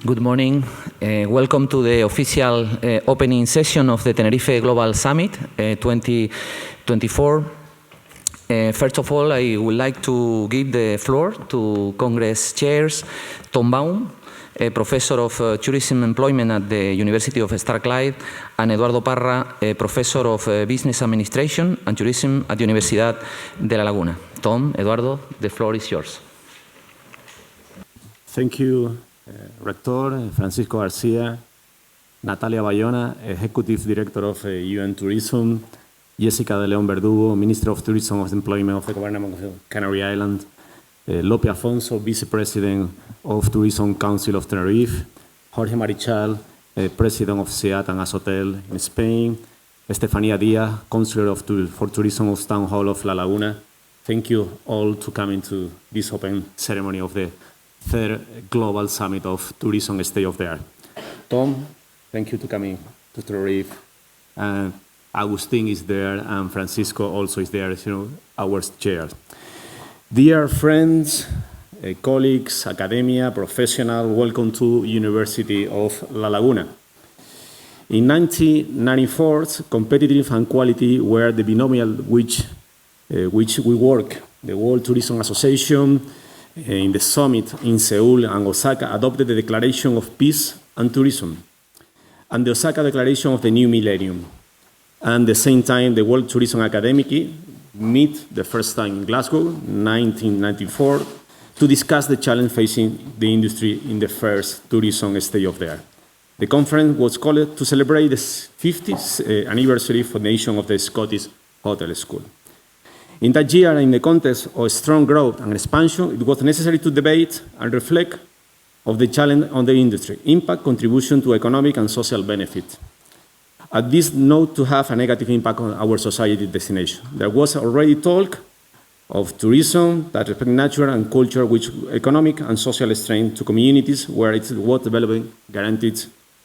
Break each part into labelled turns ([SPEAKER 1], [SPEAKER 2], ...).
[SPEAKER 1] Good morning. Welcome to the official opening session of the Tenerife Global Summit 2024. First of all, I would like to give the floor to Congress Chairs Tom Baum, a Professor of Tourism Employment at the University of Strathclyde, and Eduardo Parra, a Professor of Business Administration and Tourism at the Universidad de La Laguna. Tom, Eduardo, the floor is yours.
[SPEAKER 2] Thank you, Rector Francisco García, Natalia Bayona, Executive Director of UN Tourism, Jessica de León Verdugo, Minister of Tourism and Employment of the Government of Canary Island, Lope Afonso, Vice President of Tourism Council of Tenerife, Jorge Marichal, President of CEHAT and ASHOTEL in Spain, Estefanía Díaz, Councillor for Tourism of Town Hall of La Laguna. Thank you all to come into this open ceremony of the third Global Summit of Tourism State of the Art. Tom, thank you for coming to Tenerife. Agustin is there, and Francisco also is there, our chair. Dear friends, colleagues, academia, professionals, welcome to University of La Laguna. In 1994, competitive and quality were the binomial which we work. The World Tourism Association, in the summit in Seoul and Osaka, adopted the Declaration of Peace and Tourism, and the Osaka Declaration of the New Millennium. And at the same time, the World Tourism Academy met the first time in Glasgow, 1994, to discuss the challenge facing the industry in the first tourism state of the art. The conference was called to celebrate the 50th anniversary foundation of the Scottish Hotel School. In that year, in the context of strong growth and expansion, it was necessary to debate and reflect on the challenge on the industry, impact, contribution to economic and social benefit. At this note, to have a negative impact on our society destination. There was already talk of tourism that respect nature and culture, which economic and social strength to communities where it was developing guaranteed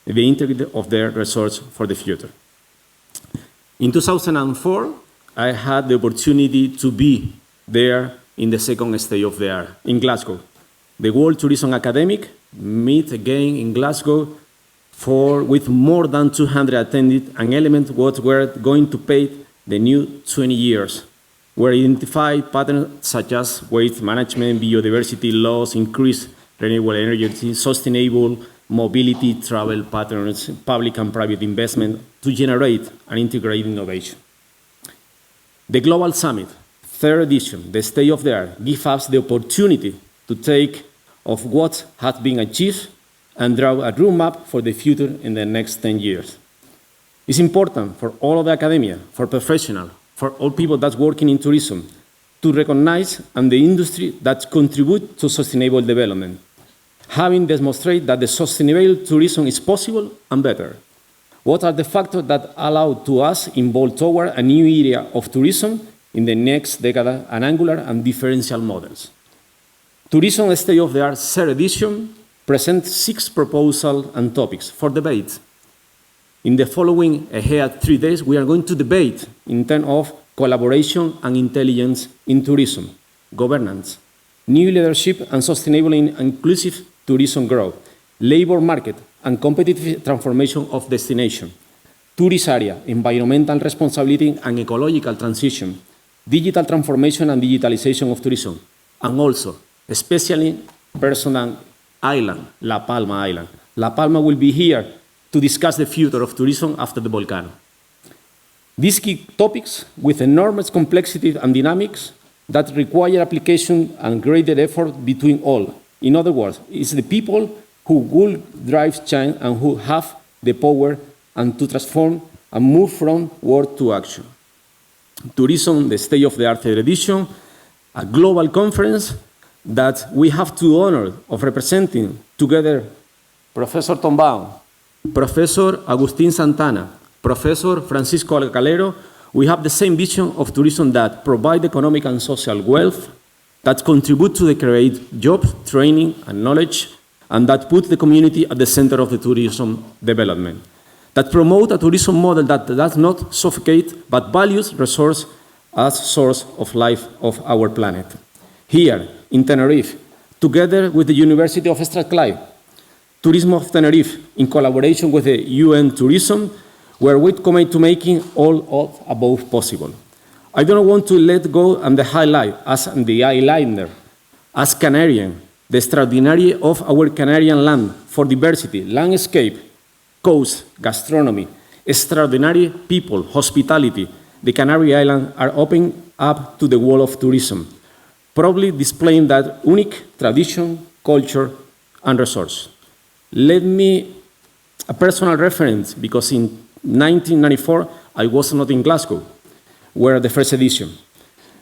[SPEAKER 2] the integrity of their resources for the future. In 2004, I had the opportunity to be there in the second state of the art, in Glasgow. The World Tourism Academic met again in Glasgow with more than 200 attended, and elements what were going to pay the new 20 years, were identified patterns such as waste management, biodiversity loss, increased renewable energy, sustainable mobility, travel patterns, public and private investment to generate and integrate innovation. The Global Summit, third edition, the State of the Art, gives us the opportunity to take of what has been achieved and draw a roadmap for the future in the next 10 years. It's important for all of the academia, for professionals, for all people that's working in tourism, to recognize and the industry that contribute to sustainable development, having demonstrated that the sustainable tourism is possible and better. What are the factors that allow to us involve toward a new area of tourism in the next decade, and angular and differential models? Tourism State of the Art third edition presents 6 proposals and topics for debate. In the following ahead 3 days, we are going to debate in terms of collaboration and intelligence in tourism, governance, new leadership and sustainable and inclusive tourism growth, labor market and competitive transformation of destination, tourist area, environmental responsibility and ecological transition, digital transformation and digitalization of tourism, and also, especially personal island, La Palma Island. La Palma will be here to discuss the future of tourism after the volcano. These key topics with enormous complexity and dynamics that require application and greater effort between all. In other words, it's the people who will drive change and who have the power and to transform and move from word to action. Tourism, the State of the Art third edition, a global conference that we have the honor of representing together Professor Tom Baum, Professor Agustin Santana, Professor Francisco Alcalero. We have the same vision of tourism that provide economic and social wealth, that contribute to the create jobs, training, and knowledge, and that put the community at the center of the tourism development, that promote a tourism model that does not suffocate, but values resource as source of life of our planet. Here in Tenerife, together with the University of Strathclyde, Tourism of Tenerife, in collaboration with the UN Tourism, where we commit to making all of above possible. I don't want to let go and the highlight, as the eyeliner, as Canarian, the extraordinary of our Canarian land for diversity, landscape, coast, gastronomy, extraordinary people, hospitality. The Canary Islands are opening up to the world of tourism, proudly displaying that unique tradition, culture, and resource. Let me a personal reference, because in 1994 I was not in Glasgow, where the first edition.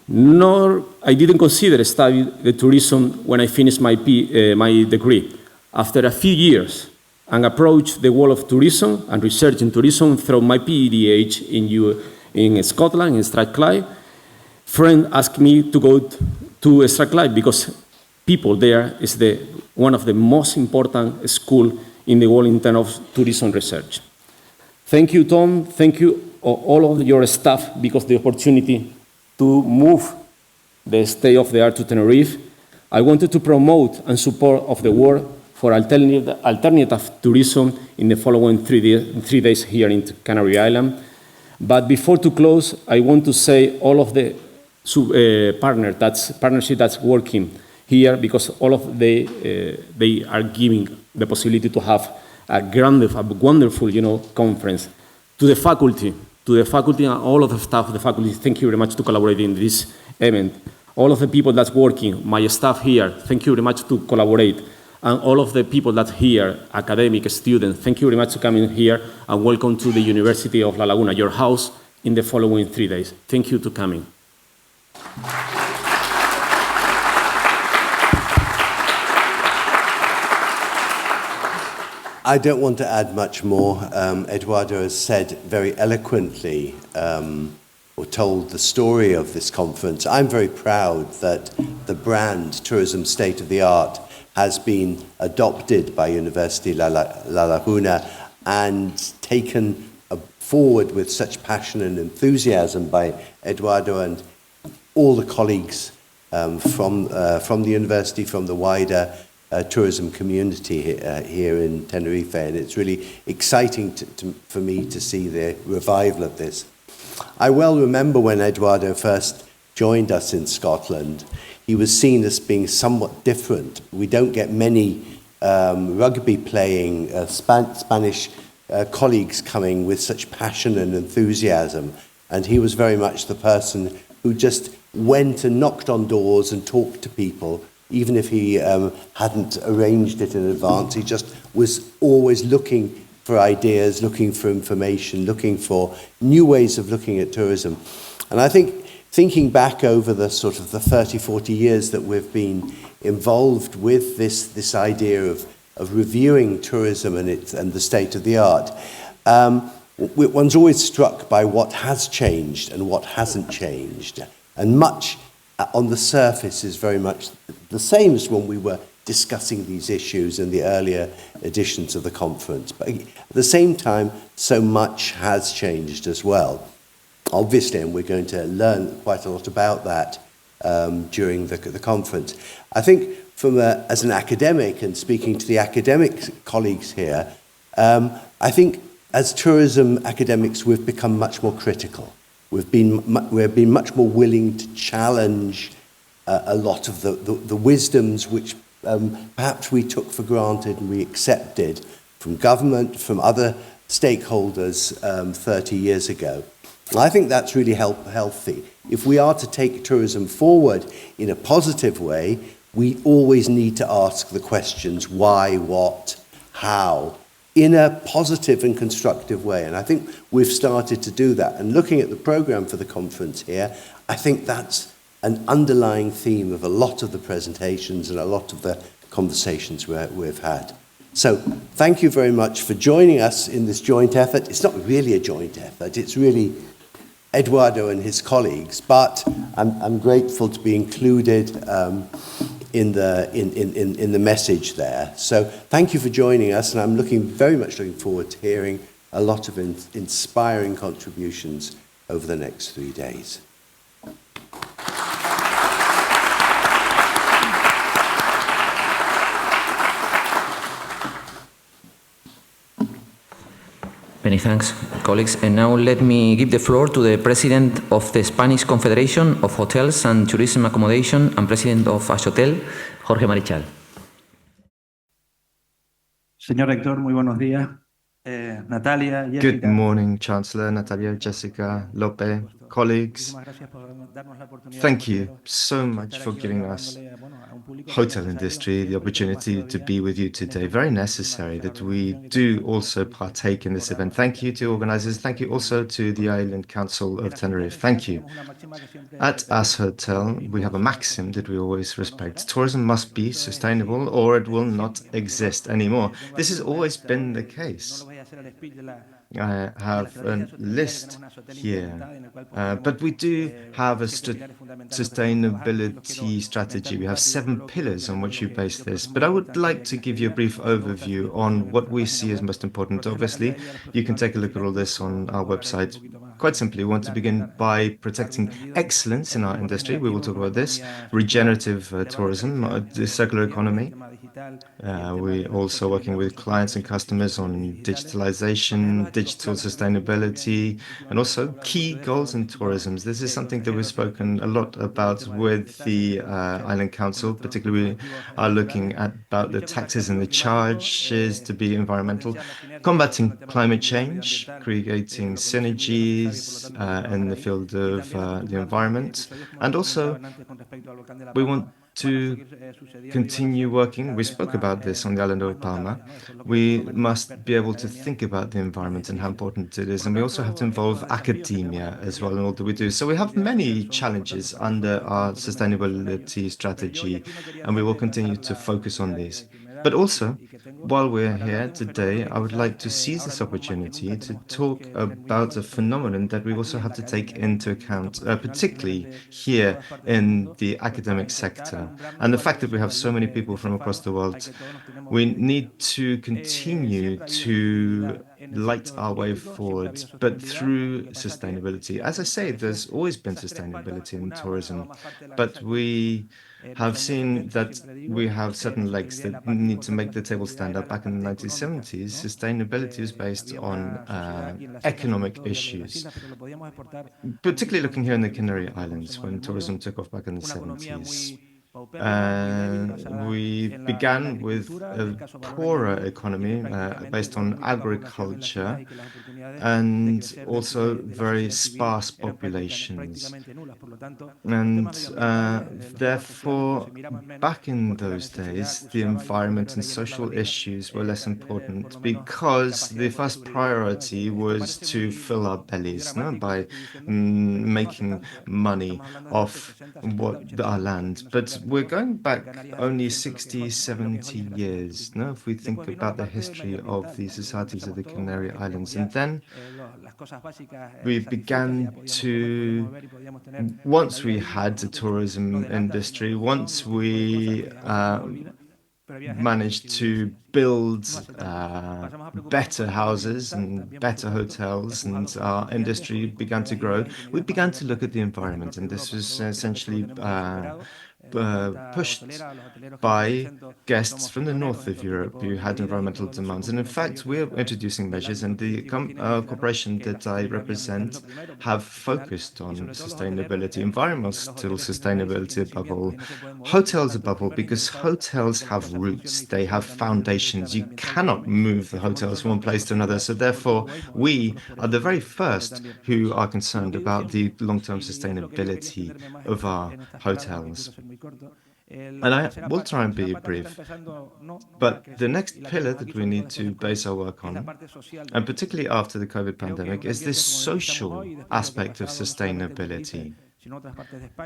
[SPEAKER 2] Nor I didn't consider studying the tourism when I finished my degree. After a few years, and approached the world of tourism and research in tourism through my PhD in Scotland, in Strathclyde. Friend asked me to go to Strathclyde because people there is one of the most important schools in the world in terms of tourism research. Thank you, Tom. Thank you, all of your staff, because the opportunity to move the state-of-the-art to Tenerife. I wanted to promote and support of the work for alternative tourism in the following 3 days here in Canary Island. But before to close, I want to say all of the partnership that's working here, because all of they are giving the possibility to have a wonderful, conference. To the faculty and all of the staff of the faculty, thank you very much to collaborate in this event. All of the people that's working, my staff here, thank you very much to collaborate. And all of the people that here, academic students, thank you very much for coming here, and welcome to the University of La Laguna, your house, in the following 3 days. Thank you for coming.
[SPEAKER 3] I don't want to add much more. Eduardo has said very eloquently, or told the story of this conference. I'm very proud that the brand Tourism State of the Art has been adopted by University La Laguna and taken forward with such passion and enthusiasm by Eduardo and all the colleagues from the university, from the wider tourism community here in Tenerife. And it's really exciting for me to see the revival of this. I well remember when Eduardo first joined us in Scotland, he was seen as being somewhat different. We don't get many rugby-playing Spanish colleagues coming with such passion and enthusiasm, and he was very much the person who just went and knocked on doors and talked to people, even if he hadn't arranged it in advance. He just was always looking for ideas, looking for information, looking for new ways of looking at tourism. And I think thinking back over the sort of the 30, 40 years that we've been involved with this idea of reviewing tourism and the state of the art, one's always struck by what has changed and what hasn't changed. And much on the surface is very much the same as when we were discussing these issues in the earlier editions of the conference. But at the same time, so much has changed as well. Obviously, and we're going to learn quite a lot about that during the conference. I think as an academic, and speaking to the academic colleagues here, I think as tourism academics, we've become much more critical. We've been much more willing to challenge a lot of the wisdoms which perhaps we took for granted and we accepted from government, from other stakeholders 30 years ago. And I think that's really healthy. If we are to take tourism forward in a positive way, we always need to ask the questions why, what, how, in a positive and constructive way. And I think we've started to do that. And looking at the program for the conference here, I think that's an underlying theme of a lot of the presentations and a lot of the conversations we've had. So thank you very much for joining us in this joint effort. It's not really a joint effort, it's really Eduardo and his colleagues, but I'm grateful to be included in the message there. So thank you for joining us, and I'm very much looking forward to hearing a lot of inspiring contributions over the next 3 days.
[SPEAKER 1] Many thanks, colleagues. And now let me give the floor to the President of the Spanish Confederation of Hotels and Tourism Accommodation and President of ASHOTEL, Jorge Marichal.
[SPEAKER 4] Señor Rector, muy buenos días. Natalia,
[SPEAKER 5] Good
[SPEAKER 4] Jessica.
[SPEAKER 5] morning, Chancellor, Natalia, Jessica, Lope, colleagues. Thank you so much for giving us hotel industry the opportunity to be with you today. Very necessary that we do also partake in this event. Thank you to organizers. Thank you also to the Island Council of Tenerife. Thank you. At ASHOTEL, we have a maxim that we always respect. Tourism must be sustainable or it will not exist anymore. This has always been the case. I have a list here, but we do have a sustainability strategy. We have 7 pillars on which we base this, but I would like to give you a brief overview on what we see as most important. Obviously, you can take a look at all this on our website. Quite simply, we want to begin by protecting excellence in our industry. We will talk about this. Regenerative tourism, the circular economy. We're also working with clients and customers on digitalization, digital sustainability, and also key goals in tourism. This is something that we've spoken a lot about with the Island Council. Particularly, we are looking at about the taxes and the charges to be environmental, combating climate change, creating synergies in the field of the environment, and also we want to continue working. We spoke about this on the island of Palma. We must be able to think about the environment and how important it is. And we also have to involve academia as well in all that we do. So we have many challenges under our sustainability strategy, and we will continue to focus on these. But also, while we're here today, I would like to seize this opportunity to talk about a phenomenon that we also have to take into account, particularly here in the academic sector. And the fact that we have so many people from across the world, we need to continue to light our way forward, but through sustainability. As I say, there's always been sustainability in tourism, but we have seen that we have certain legs that need to make the table stand up. Back in the 1970s, sustainability is based on economic issues, particularly looking here in the Canary Islands when tourism took off back in the 70s. We began with a poorer economy based on agriculture and also very sparse populations. And therefore, back in those days, the environment and social issues were less important because the first priority was to fill our bellies, no? By making money off our land. But we're going back only 60, 70 years, no? If we think about the history of the societies of the Canary Islands. And then we began to, once we had the tourism industry, once we managed to build better houses and better hotels, and our industry began to grow, we began to look at the environment, and this was essentially pushed by guests from the north of Europe who had environmental demands. And in fact, we're introducing measures, and the corporation that I represent have focused on sustainability, environmental sustainability above all, hotels above all, because hotels have roots, they have foundations. You cannot move the hotels from one place to another. So therefore, we are the very first who are concerned about the long-term sustainability of our hotels. And I will try and be brief, but the next pillar that we need to base our work on, and particularly after the COVID pandemic, is this social aspect of sustainability.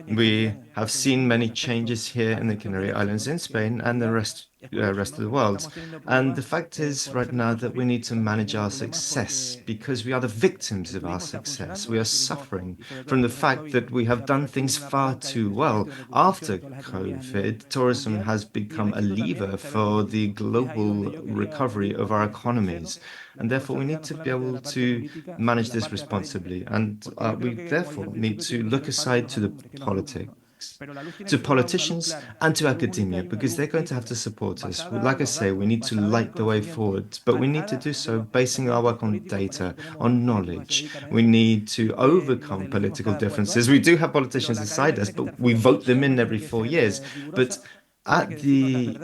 [SPEAKER 5] We have seen many changes here in the Canary Islands, in Spain, and the rest of the world. And the fact is right now that we need to manage our success because we are the victims of our success. We are suffering from the fact that we have done things far too well. After COVID, tourism has become a lever for the global recovery of our economies. And therefore, we need to be able to manage this responsibly. And we therefore need to look aside to the politics to politicians and to academia, because they're going to have to support us. Like I say, we need to light the way forward, but we need to do so basing our work on data, on knowledge. We need to overcome political differences. We do have politicians inside us, but we vote them in every 4 years. But at the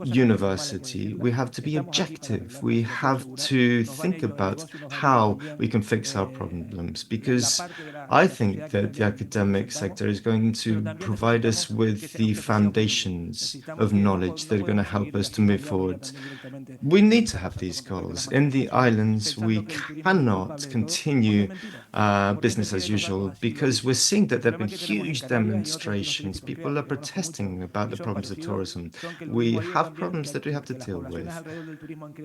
[SPEAKER 5] university, we have to be objective. We have to think about how we can fix our problems, because I think that the academic sector is going to provide us with the foundations of knowledge that are going to help us to move forward. We need to have these goals. In the islands, we cannot continue business as usual, because we're seeing that there have been huge demonstrations. People are protesting about the problems of tourism. We have problems that we have to deal with.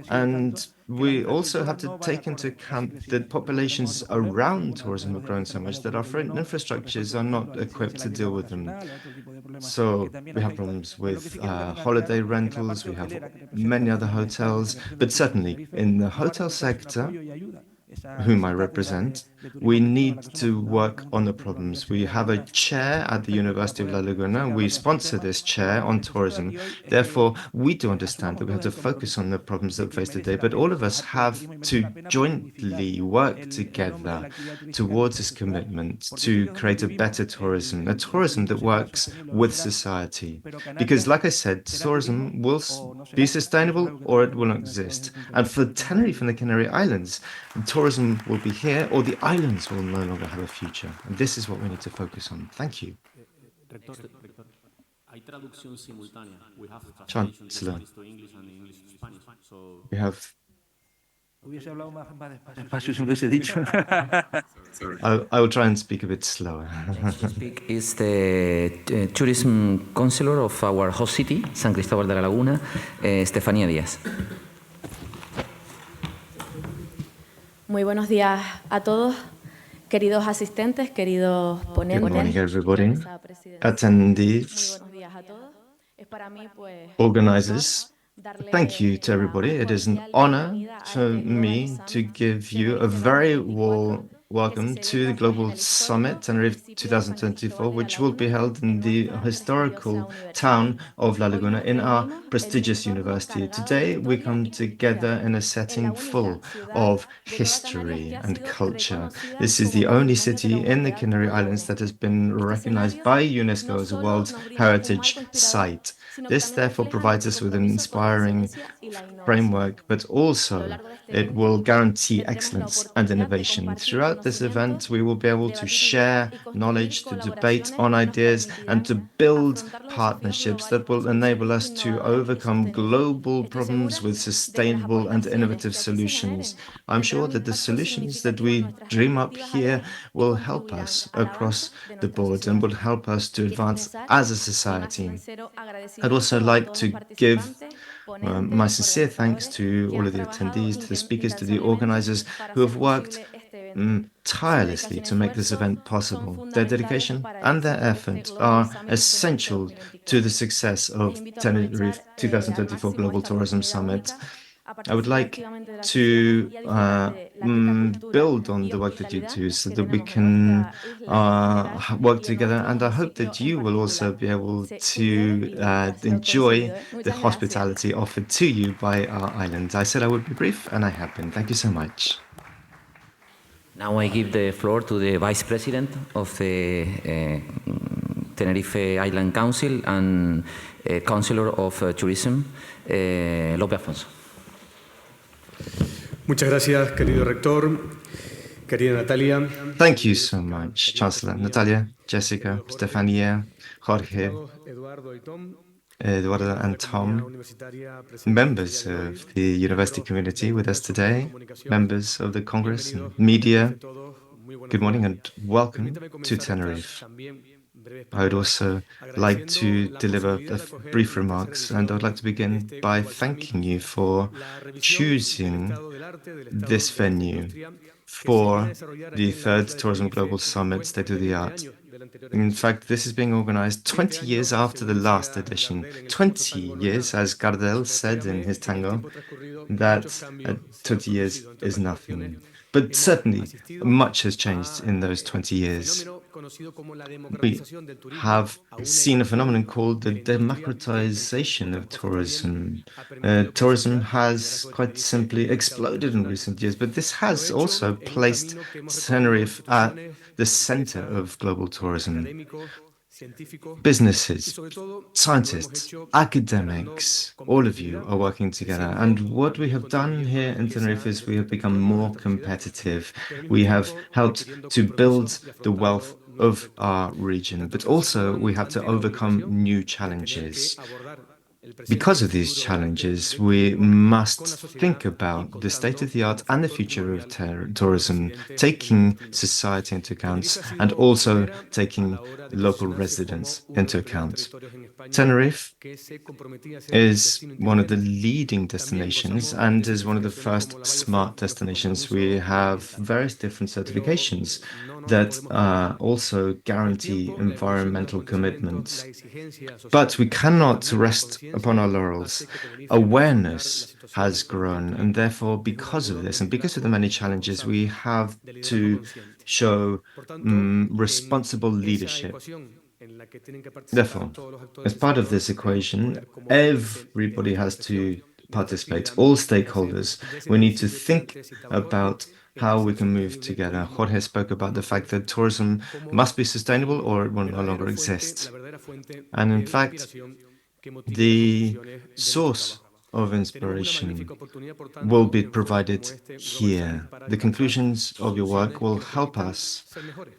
[SPEAKER 5] And we also have to take into account that populations around tourism have grown so much that our infrastructures are not equipped to deal with them. So we have problems with holiday rentals, we have many other hotels, but certainly in the hotel sector, whom I represent, we need to work on the problems. We have a chair at the University of La Laguna. We sponsor this chair on tourism. Therefore, we do understand that we have to focus on the problems that we face today, but all of us have to jointly work together towards this commitment to create a better tourism, a tourism that works with society. Because, like I said, tourism will be sustainable or it will not exist. And for Tenerife and the Canary Islands, tourism will be here or the islands will no longer have a future. And this is what we need to focus on. Thank you. Chancellor, we have... I will try and speak a bit slower.
[SPEAKER 1] Speak is the tourism councillor of our host city, San Cristobal de la Laguna, Estefanía Díaz.
[SPEAKER 6] Muy buenos días a todos, queridos asistentes, queridos ponentes.
[SPEAKER 5] Good morning, everybody. Attendees, organizers, thank you to everybody. It is an honor for me to give you a very warm welcome to the Global Summit Tenerife 2024, which will be held in the historical town of La Laguna in our prestigious university. Today, we come together in a setting full of history and culture. This is the only city in the Canary Islands that has been recognized by UNESCO as a World Heritage Site. This therefore provides us with an inspiring framework, but also it will guarantee excellence and innovation. Throughout this event, we will be able to share knowledge, to debate on ideas, and to build partnerships that will enable us to overcome global problems with sustainable and innovative solutions. I'm sure that the solutions that we dream up here will help us across the board and will help us to advance as a society. I'd also like to give my sincere thanks to all of the attendees, to the speakers, to the organizers who have worked tirelessly to make this event possible. Their dedication and their effort are essential to the success of Tenerife 2024 Global Tourism Summit. I would like to build on the work that you do so that we can work together, and I hope that you will also be able to enjoy the hospitality offered to you by our island. I said I would be brief, and I have been. Thank you so much.
[SPEAKER 1] Now I give the floor to the Vice President of the Tenerife Island Council and Councillor of Tourism, Lope Afonso.
[SPEAKER 7] Muchas gracias, querido rector, querida Natalia.
[SPEAKER 5] Thank you so much, Chancellor. Natalia, Jessica, Estefanía, Jorge, Eduardo and Tom, members of the university community with us today, members of the Congress and media, good morning and welcome to Tenerife. I would also like to deliver brief remarks, and I would like to begin by thanking you for choosing this venue for the third Tourism Global Summit State of the Art. In fact, this is being organized 20 years after the last edition. 20 years, as Gardel said in his tango, that 20 years is nothing. But certainly, much has changed in those 20 years. We have seen a phenomenon called the democratization of tourism. Tourism has quite simply exploded in recent years, but this has also placed Tenerife at the center of global tourism. Businesses, scientists, academics, all of you are working together. And what we have done here in Tenerife is we have become more competitive. We have helped to build the wealth of our region, but also we have to overcome new challenges. Because of these challenges, we must think about the state of the art and the future of tourism, taking society into account and also taking local residents into account. Tenerife is one of the leading destinations and is one of the first smart destinations. We have various different certifications that also guarantee environmental commitments. But we cannot rest upon our laurels. Awareness has grown, and therefore, because of this and because of the many challenges, we have to show responsible leadership. Therefore, as part of this equation, everybody has to participate, all stakeholders. We need to think about how we can move together. Jorge spoke about the fact that tourism must be sustainable or it will no longer exist. And in fact, the source of inspiration will be provided here. The conclusions of your work will help us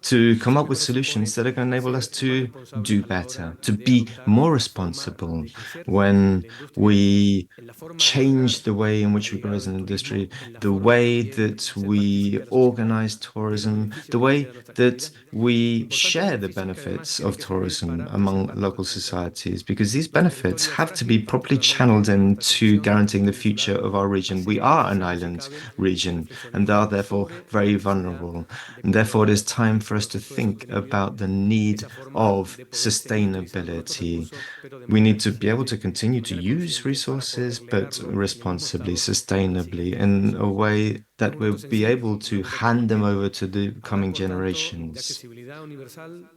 [SPEAKER 5] to come up with solutions that are going to enable us to do better, to be more responsible when we change the way in which we grow as an industry, the way that we organize tourism, the way that we share the benefits of tourism among local societies, because these benefits have to be properly channeled into guaranteeing the future of our region. We are an island region and are therefore very vulnerable. And therefore, it is time for us to think about the need of sustainability. We need to be able to continue to use resources, but responsibly, sustainably, in a way that we'll be able to hand them over to the coming generations.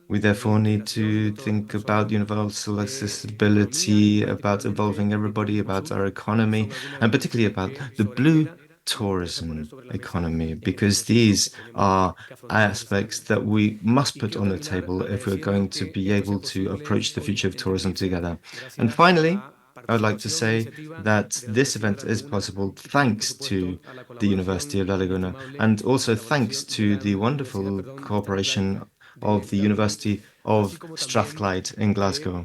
[SPEAKER 5] We therefore need to think about universal accessibility, about involving everybody, about our economy, and particularly about the blue tourism economy, because these are aspects that we must put on the table if we're going to be able to approach the future of tourism together. And finally, I would like to say that this event is possible thanks to the University of La Laguna and also thanks to the wonderful cooperation of the University of Strathclyde in Glasgow.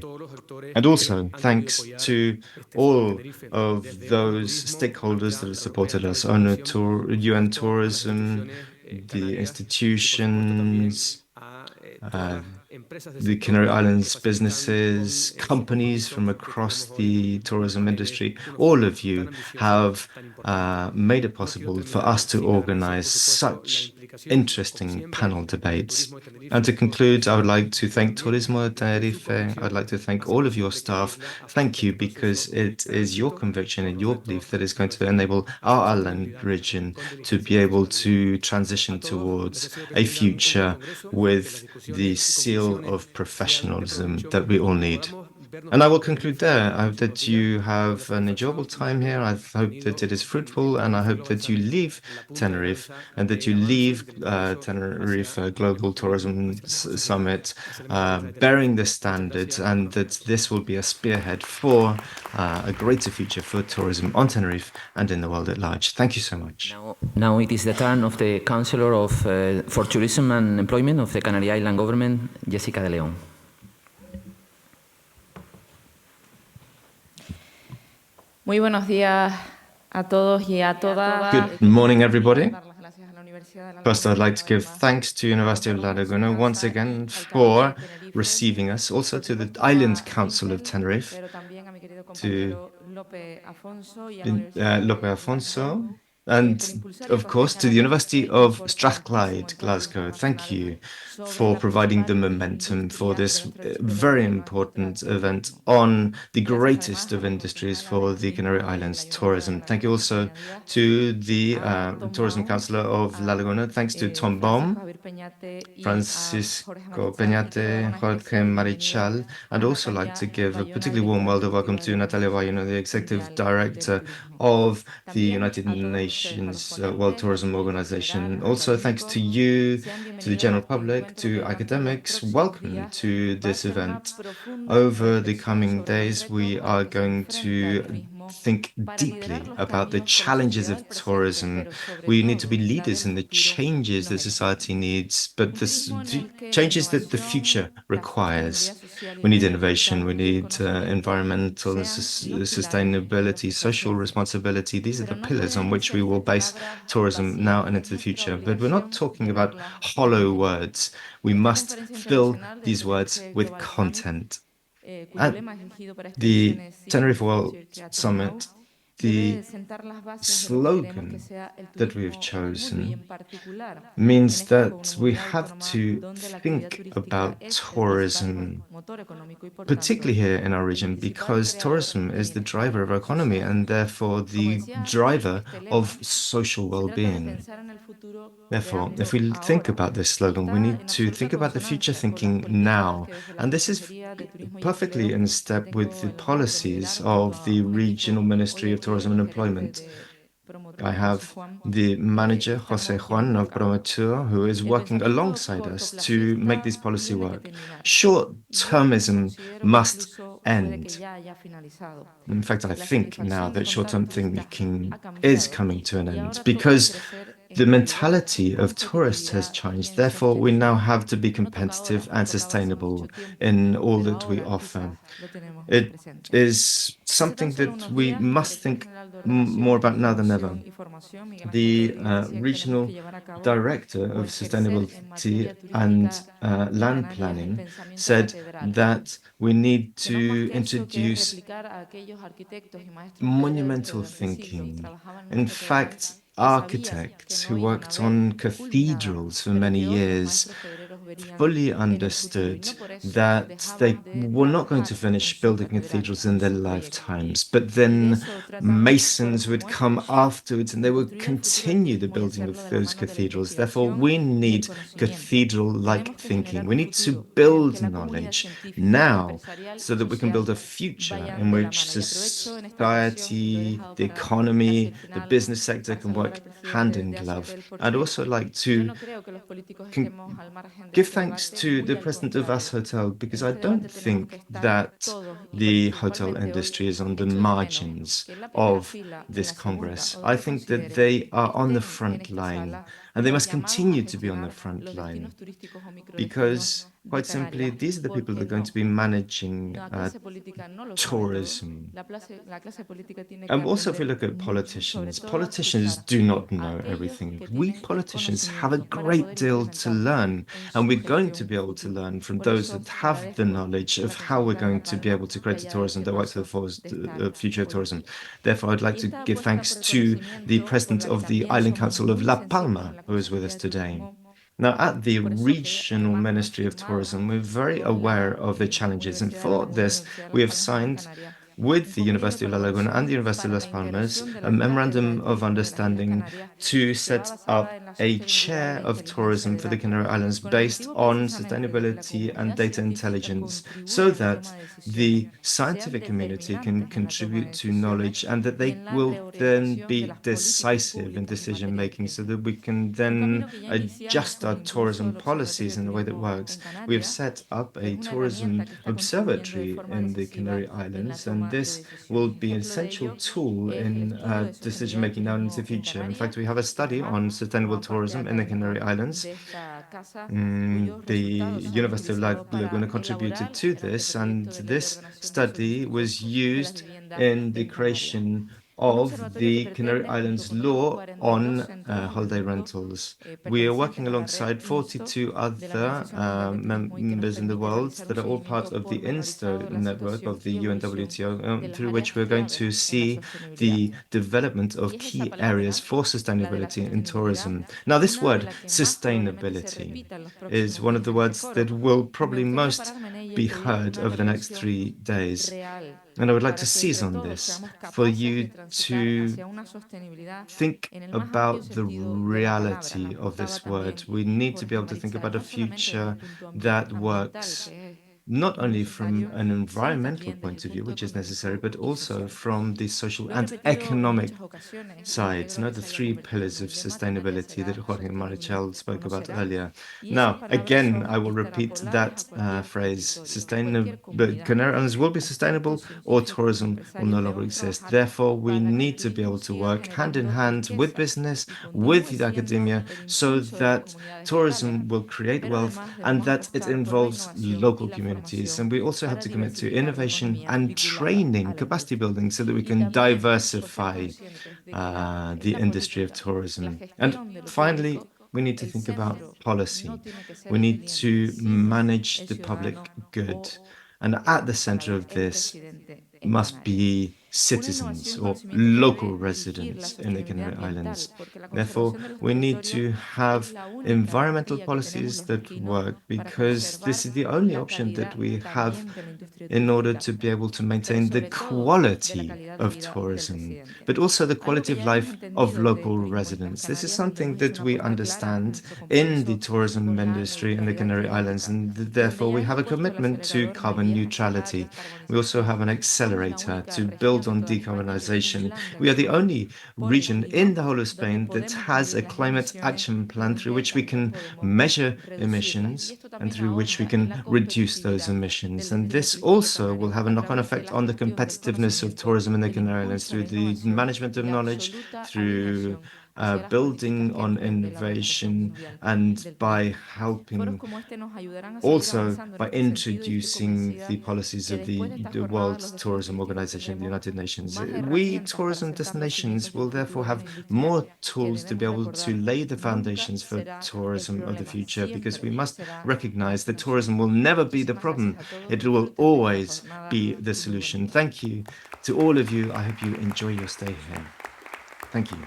[SPEAKER 5] And also thanks to all of those stakeholders that have supported us, UN Tourism, the institutions, the Canary Islands businesses, companies from across the tourism industry. All of you have made it possible for us to organize such interesting panel debates. And to conclude, I would like to thank Turismo de Tenerife. I'd like to thank all of your staff. Thank you, because it is your conviction and your belief that is going to enable our island region to be able to transition towards a future with the seal of professionalism that we all need. And I will conclude there. I hope that you have an enjoyable time here. I hope that it is fruitful, and I hope that you leave Tenerife and that you leave Tenerife Global Tourism Summit bearing the standards, and that this will be a spearhead for a greater future for tourism on Tenerife and in the world at large. Thank you so much.
[SPEAKER 1] Now it is the turn of the Councillor for Tourism and Employment of the Canary Island Government, Jessica de León.
[SPEAKER 6] Muy buenos días a todos y a todas.
[SPEAKER 5] Good morning, everybody. First, I'd like to give thanks to University of La Laguna once again for receiving us, also to the Island Council of Tenerife, to Lope Afonso, And of course, to the University of Strathclyde, Glasgow, thank you for providing the momentum for this very important event on the greatest of industries for the Canary Islands, tourism. Thank you also to the Tourism Councillor of La Laguna. Thanks to Tom Baum, Francisco Peñate, Jorge Marichal. I'd also like to give a particularly warm welcome to Natalia Bayona, the Executive Director of the United Nations World Tourism Organization. Also, thanks to you, to the general public, to academics, welcome to this event. Over the coming days, we are going to think deeply about the challenges of tourism. We need to be leaders in the changes that society needs, but the changes that the future requires. We need innovation, we need environmental sustainability, social responsibility. These are the pillars on which we will base tourism now and into the future. But we're not talking about hollow words. We must fill these words with content. At the Tenerife World Summit, the slogan that we have chosen means that we have to think about tourism, particularly here in our region, because tourism is the driver of our economy and therefore the driver of social well-being. Therefore, if we think about this slogan, we need to think about the future thinking now. And this is perfectly in step with the policies of the Regional Ministry of Tourism and Employment. I have the manager, Jose Juan of Promoteur, who is working alongside us to make this policy work. Short-termism must end. In fact, I think now that short-term thinking is coming to an end because the mentality of tourists has changed. Therefore, we now have to be competitive and sustainable in all that we offer. It is something that we must think more about now than ever. The regional director of sustainability and land planning said that we need to introduce monumental thinking. In fact, architects who worked on cathedrals for many years fully understood that they were not going to finish building cathedrals in their lifetimes, but then masons would come afterwards and they would continue the building of those cathedrals. Therefore, we need cathedral-like thinking. We need to build knowledge now so that we can build a future in which society, the economy, the business sector can work hand in glove. I'd also like to give thanks to the president of ASHOTEL because I don't think that the hotel industry is on the margins of this Congress. I think that they are on the front line and they must continue to be on the front line because, quite simply, these are the people that are going to be managing tourism. And also, if we look at politicians, politicians do not know everything. We politicians have a great deal to learn, and we're going to be able to learn from those that have the knowledge of how we're going to be able to create a tourism that works for the future of tourism. Therefore, I'd like to give thanks to the president of the Island Council of La Palma, who is with us today. Now, at the Regional Ministry of Tourism, we're very aware of the challenges, and for this, we have signed with the University of La Laguna and the University of Las Palmas a memorandum of understanding to set up a chair of tourism for the Canary Islands based on sustainability and data intelligence so that the scientific community can contribute to knowledge and that they will then be decisive in decision making so that we can then adjust our tourism policies in a way that works. We have set up a tourism observatory in the Canary Islands, and this will be an essential tool in decision making now into the future. In fact, we have a study on sustainable tourism in the Canary Islands. The University of Laguna contributed to this, and this study was used in the creation of the Canary Islands law on holiday rentals. We are working alongside 42 other members in the world that are all part of the INSTO network of the UNWTO, through which we're going to see the development of key areas for sustainability in tourism. Now, this word, sustainability, is one of the words that will probably most be heard over the next 3 days. And I would like to seize on this for you to think about the reality of this word. We need to be able to think about a future that works not only from an environmental point of view, which is necessary, but also from the social and economic sides, the 3 pillars of sustainability that Jorge and Marichal spoke about earlier. Now, again, I will repeat that phrase, Canary Islands will be sustainable or tourism will no longer exist. Therefore, we need to be able to work hand in hand with business, with academia, so that tourism will create wealth and that it involves local communities. And we also have to commit to innovation and training, capacity building, so that we can diversify the industry of tourism. And finally, we need to think about policy. We need to manage the public good. And at the center of this must be citizens or local residents in the Canary Islands. Therefore, we need to have environmental policies that work, because this is the only option that we have in order to be able to maintain the quality of tourism, but also the quality of life of local residents. This is something that we understand in the tourism industry in the Canary Islands, and therefore we have a commitment to carbon neutrality. We also have an accelerator to build on decarbonization. We are the only region in the whole of Spain that has a climate action plan through which we can measure emissions and through which we can reduce those emissions. And this also will have a knock-on effect on the competitiveness of tourism in the Canary Islands through the management of knowledge, through building on innovation, and by helping also by introducing the policies of the World Tourism Organization, the United Nations. We tourism destinations will therefore have more tools to be able to lay the foundations for tourism of the future, because we must recognize that tourism will never be the problem. It will always be the solution. Thank you to all of you. I hope you enjoy your stay here. Thank you.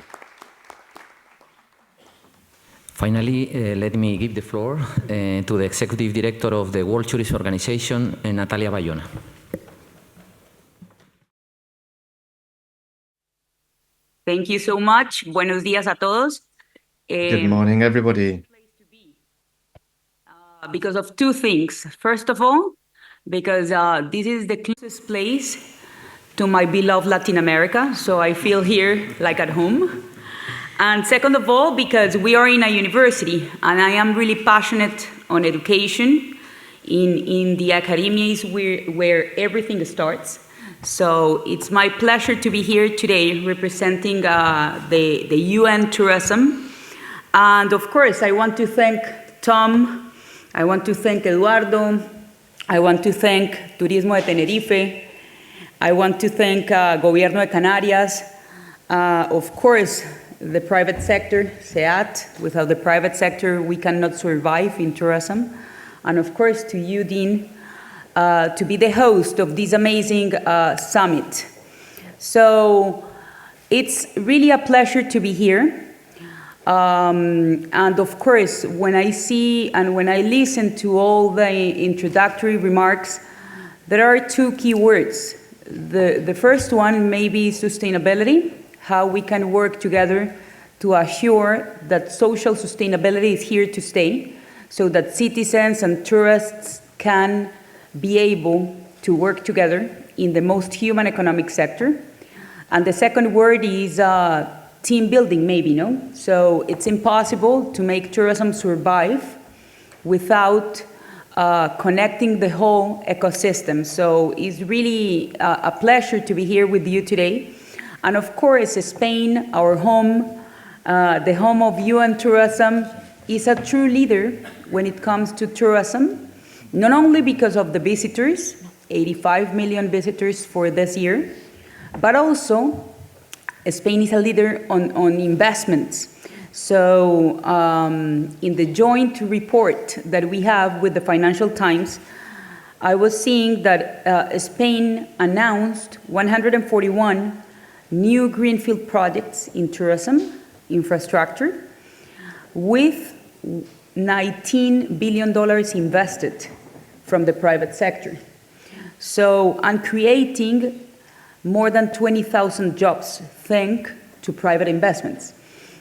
[SPEAKER 1] Finally, let me give the floor to the Executive Director of the World Tourism Organization, Natalia Bayona.
[SPEAKER 8] Thank you so much. Buenos días a todos.
[SPEAKER 5] Good morning, everybody.
[SPEAKER 8] Because of 2 things. First of all, because this is the closest place to my beloved Latin America, so I feel here like at home. And second of all, because we are in a university, and I am really passionate on education. In the academia is where everything starts. So it's my pleasure to be here today representing the UN Tourism. And of course, I want to thank Tom, I want to thank Eduardo, I want to thank Turismo de Tenerife, I want to thank Gobierno de Canarias, of course, the private sector, CEHAT. Without the private sector, we cannot survive in tourism. And of course, to you, Dean, to be the host of this amazing summit. So it's really a pleasure to be here. And of course, when I see and when I listen to all the introductory remarks, there are 2 key words. The first one may be sustainability, how we can work together to assure that social sustainability is here to stay, so that citizens and tourists can be able to work together in the most human economic sector. And the second word is team building, maybe, no? So it's impossible to make tourism survive without connecting the whole ecosystem. So it's really a pleasure to be here with you today. And of course, Spain, our home, the home of UN tourism, is a true leader when it comes to tourism, not only because of the visitors, 85 million visitors for this year, but also Spain is a leader on investments. So in the joint report that we have with the Financial Times, I was seeing that Spain announced 141 new greenfield projects in tourism infrastructure with $19 billion invested from the private sector. So, and creating more than 20,000 jobs thanks to private investments.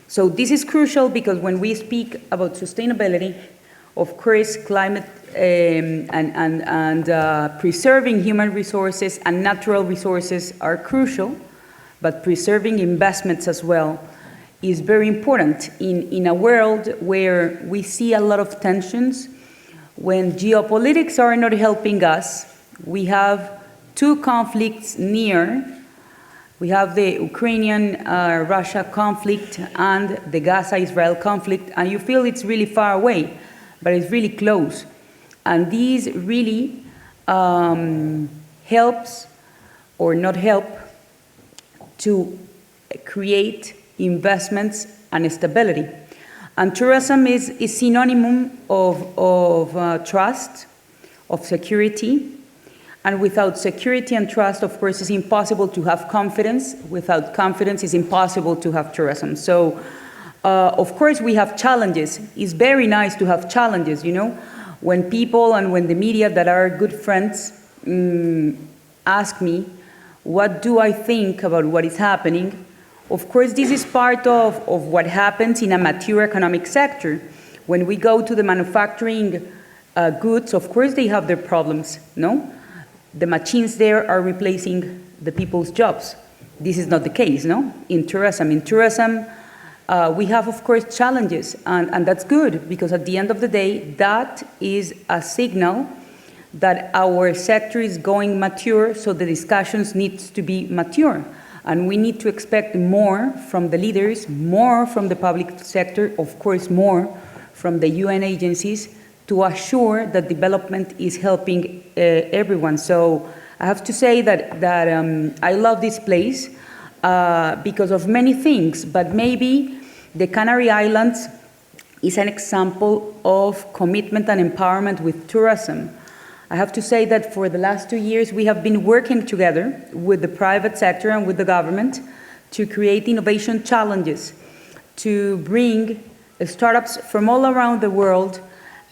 [SPEAKER 8] So this is crucial because when we speak about sustainability, of course, climate and preserving human resources and natural resources are crucial, but preserving investments as well is very important in a world where we see a lot of tensions. When geopolitics are not helping us, we have two conflicts near. We have the Ukrainian-Russia conflict and the Gaza-Israel conflict, and you feel it's really far away, but it's really close. And these really helps or not help to create investments and stability. And tourism is synonym of trust, of security. And without security and trust, of course, it's impossible to have confidence. Without confidence, it's impossible to have tourism. So, of course, we have challenges. It's very nice to have challenges, you know. When people and when the media that are good friends ask me, what do I think about what is happening? Of course, this is part of what happens in a mature economic sector. When we go to the manufacturing goods, of course, they have their problems, no? The machines there are replacing the people's jobs. This is not the case, no? In tourism, we have, of course, challenges, and that's good, because at the end of the day, that is a signal that our sector is going mature, so the discussions needs to be mature. And we need to expect more from the leaders, more from the public sector, of course, more from the UN agencies, to assure that development is helping everyone. So I have to say that I love this place because of many things, but maybe the Canary Islands is an example of commitment and empowerment with tourism. I have to say that for the last 2 years, we have been working together with the private sector and with the government to create innovation challenges, to bring startups from all around the world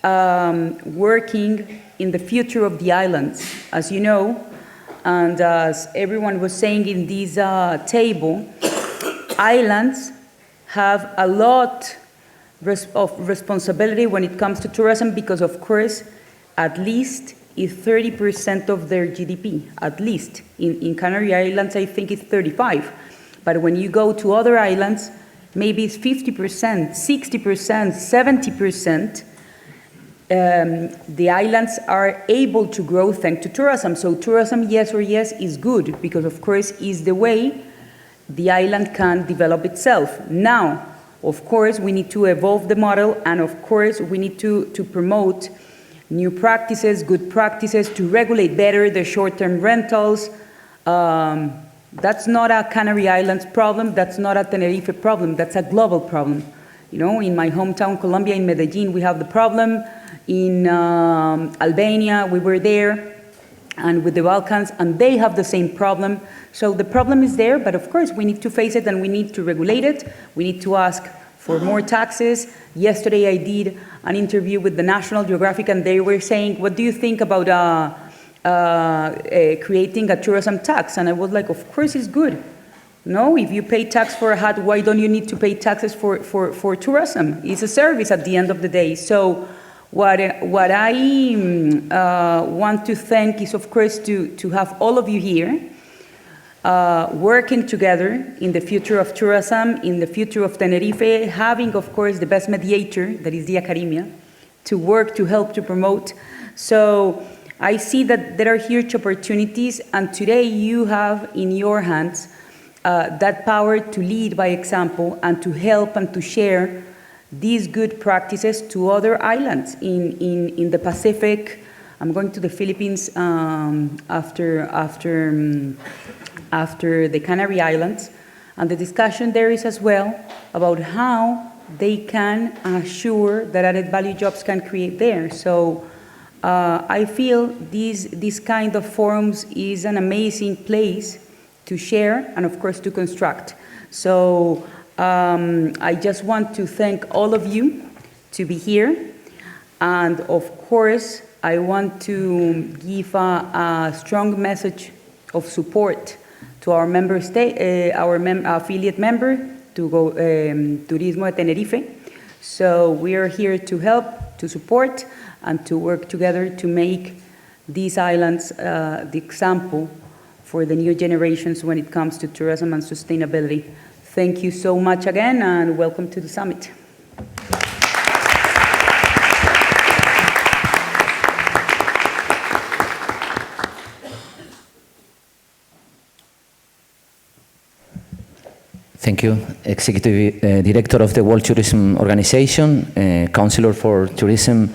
[SPEAKER 8] working in the future of the islands. As you know, and as everyone was saying in this table, islands have a lot of responsibility when it comes to tourism because, of course, at least is 30% of their GDP, at least. In Canary Islands, I think it's 35. But when you go to other islands, maybe it's 50%, 60%, 70%. The islands are able to grow thanks to tourism. So tourism, yes or yes, is good because, of course, is the way the island can develop itself. Now, of course, we need to evolve the model, and of course, we need to promote new practices, good practices, to regulate better the short-term rentals. That's not a Canary Islands problem, that's not a Tenerife problem, that's a global problem. You know, in my hometown, Colombia, in Medellin, we have the problem. In Albania, we were there, and with the Balkans, and they have the same problem. So the problem is there, but of course we need to face it and we need to regulate it. We need to ask for more taxes. Yesterday I did an interview with the National Geographic, and they were saying, what do you think about creating a tourism tax? And I was like, of course it's good. No, if you pay tax for a hut, why don't you need to pay taxes for tourism? It's a service at the end of the day. So what I want to thank is, of course, to have all of you here working together in the future of tourism, in the future of Tenerife, having, of course, the best mediator, that is the academia, to work, to help, to promote. So I see that there are huge opportunities, and today you have in your hands that power to lead by example and to help and to share these good practices to other islands in the Pacific. I'm going to the Philippines after the Canary Islands. And the discussion there is as well about how they can assure that added value jobs can create there. So I feel this kind of forums is an amazing place to share and of course to construct. So I just want to thank all of you to be here. And of course, I want to give a strong message of support to our member state, our affiliate member, to go Turismo de Tenerife. So we are here to help, to support, and to work together to make these islands the example for the new generations when it comes to tourism and sustainability. Thank you so much again, and welcome to the summit.
[SPEAKER 1] Thank you, Executive Director of the World Tourism Organization, Councillor for Tourism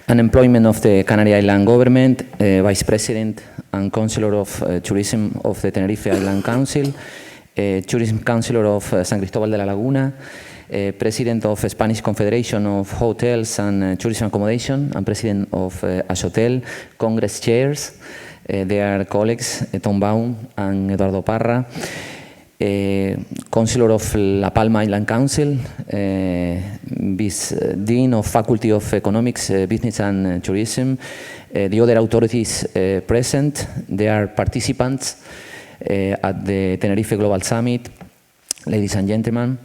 [SPEAKER 1] and Employment of the Canary Island Government, Vice President and Councillor of Tourism of the Tenerife Island Council, Tourism Councillor of San Cristobal de la Laguna, President of Spanish Confederation of Hotels and Tourism Accommodation, and President of ASHOTEL, Congress Chairs, their colleagues, Tom Baum and Eduardo Parra, Councillor of La Palma Island Council, Dean of Faculty of Economics, Business and Tourism, the other authorities present, they are participants at the Tenerife Global Summit, ladies and gentlemen.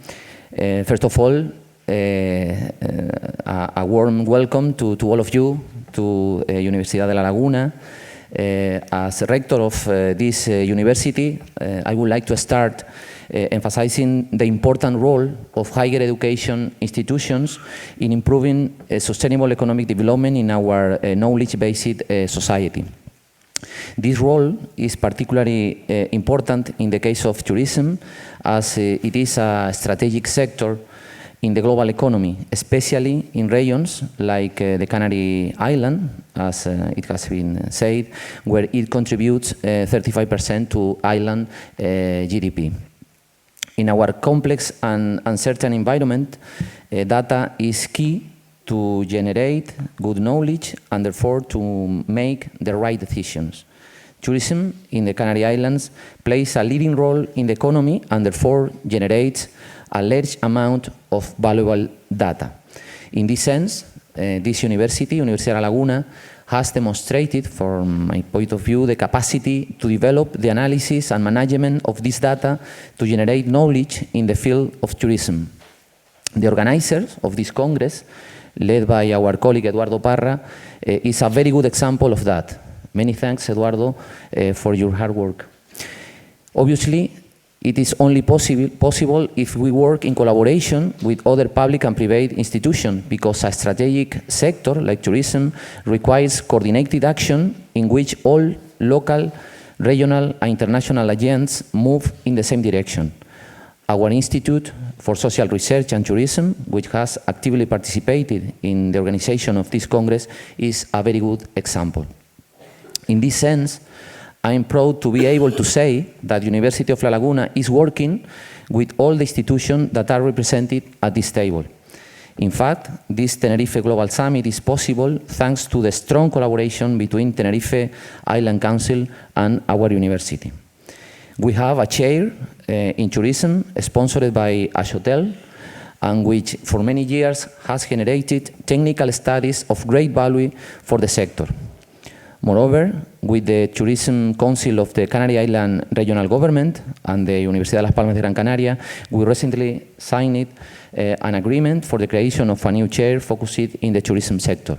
[SPEAKER 1] First of all, a warm welcome to all of you to Universidad de la Laguna. As rector of this university, I would like to start emphasizing the important role of higher education institutions in improving sustainable economic development in our knowledge-based society. This role is particularly important in the case of tourism, as it is a strategic sector in the global economy, especially in regions like the Canary Island, as it has been said, where it contributes 35% to island GDP. In our complex and uncertain environment, data is key to generate good knowledge and therefore to make the right decisions. Tourism in the Canary Islands plays a leading role in the economy and therefore generates a large amount of valuable data. In this sense, this university, Universidad de la Laguna, has demonstrated, from my point of view, the capacity to develop the analysis and management of this data to generate knowledge in the field of tourism. The organizers of this Congress, led by our colleague Eduardo Parra, is a very good example of that. Many thanks, Eduardo, for your hard work. Obviously, it is only possible if we work in collaboration with other public and private institutions, because a strategic sector like tourism requires coordinated action in which all local, regional, and international agents move in the same direction. Our Institute for Social Research and Tourism, which has actively participated in the organization of this Congress, is a very good example. In this sense, I am proud to be able to say that University of La Laguna is working with all the institutions that are represented at this table. In fact, this Tenerife Global Summit is possible thanks to the strong collaboration between Tenerife Island Council and our university. We have a chair in tourism sponsored by ASHOTEL, and which for many years has generated technical studies of great value for the sector. Moreover, with the Tourism Council of the Canary Island Regional Government and the Universidad de Las Palmas de Gran Canaria, we recently signed an agreement for the creation of a new chair focused in the tourism sector.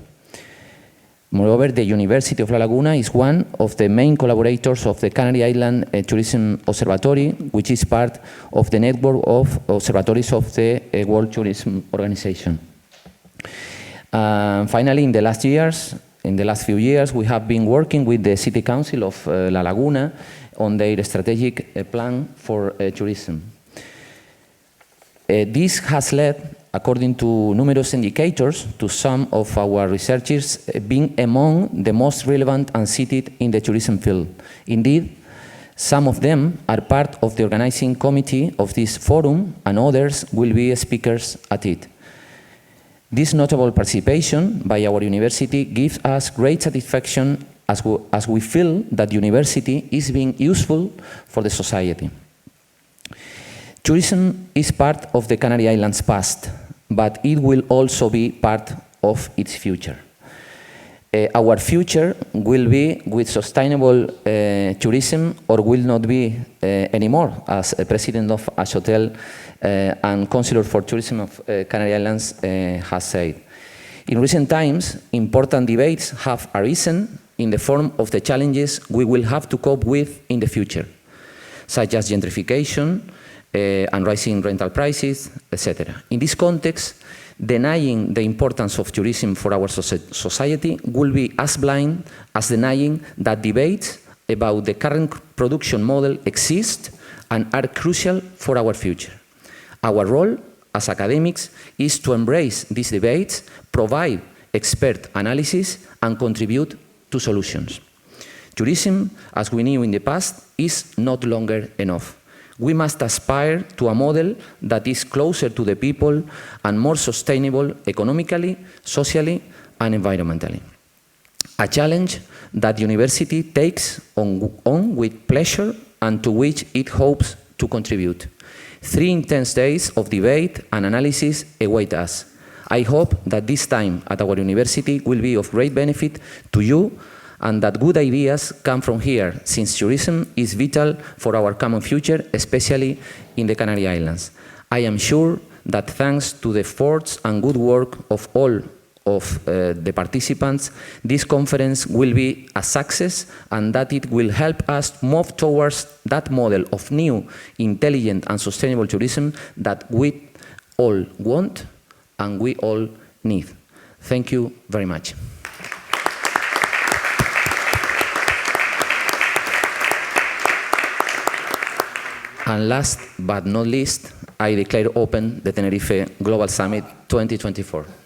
[SPEAKER 1] Moreover, the University of La Laguna is one of the main collaborators of the Canary Island Tourism Observatory, which is part of the network of observatories of the World Tourism Organization. Finally, in the last few years, we have been working with the City Council of La Laguna on their strategic plan for tourism. This has led, according to numerous indicators, to some of our researchers being among the most relevant and cited in the tourism field. Indeed, Some of them are part of the organizing committee of this forum, and others will be speakers at it. This notable participation by our university gives us great satisfaction as we feel that the university is being useful for the society. Tourism is part of the Canary Islands' past, but it will also be part of its future. Our future will be with sustainable tourism, or will not be anymore, as President of ASHOTEL and Councillor for Tourism of Canary Islands has said. In recent times, important debates have arisen in the form of the challenges we will have to cope with in the future, such as gentrification and rising rental prices, etc. In this context, denying the importance of tourism for our society will be as blind as denying that debates about the current production model exist and are crucial for our future. Our role as academics is to embrace these debates, provide expert analysis, and contribute to solutions. Tourism, as we knew in the past, is not longer enough. We must aspire to a model that is closer to the people and more sustainable economically, socially, and environmentally. A challenge that the university takes on with pleasure and to which it hopes to contribute. 3 intense days of debate and analysis await us. I hope that this time at our university will be of great benefit to you, and that good ideas come from here, since tourism is vital for our common future, especially in the Canary Islands. I am sure that thanks to the efforts and good work of all of the participants, this conference will be a success, and that it will help us move towards that model of new, intelligent and sustainable tourism that we all want and we all need. Thank you very much. And last but not least, I declare open the Tenerife Global Summit 2024.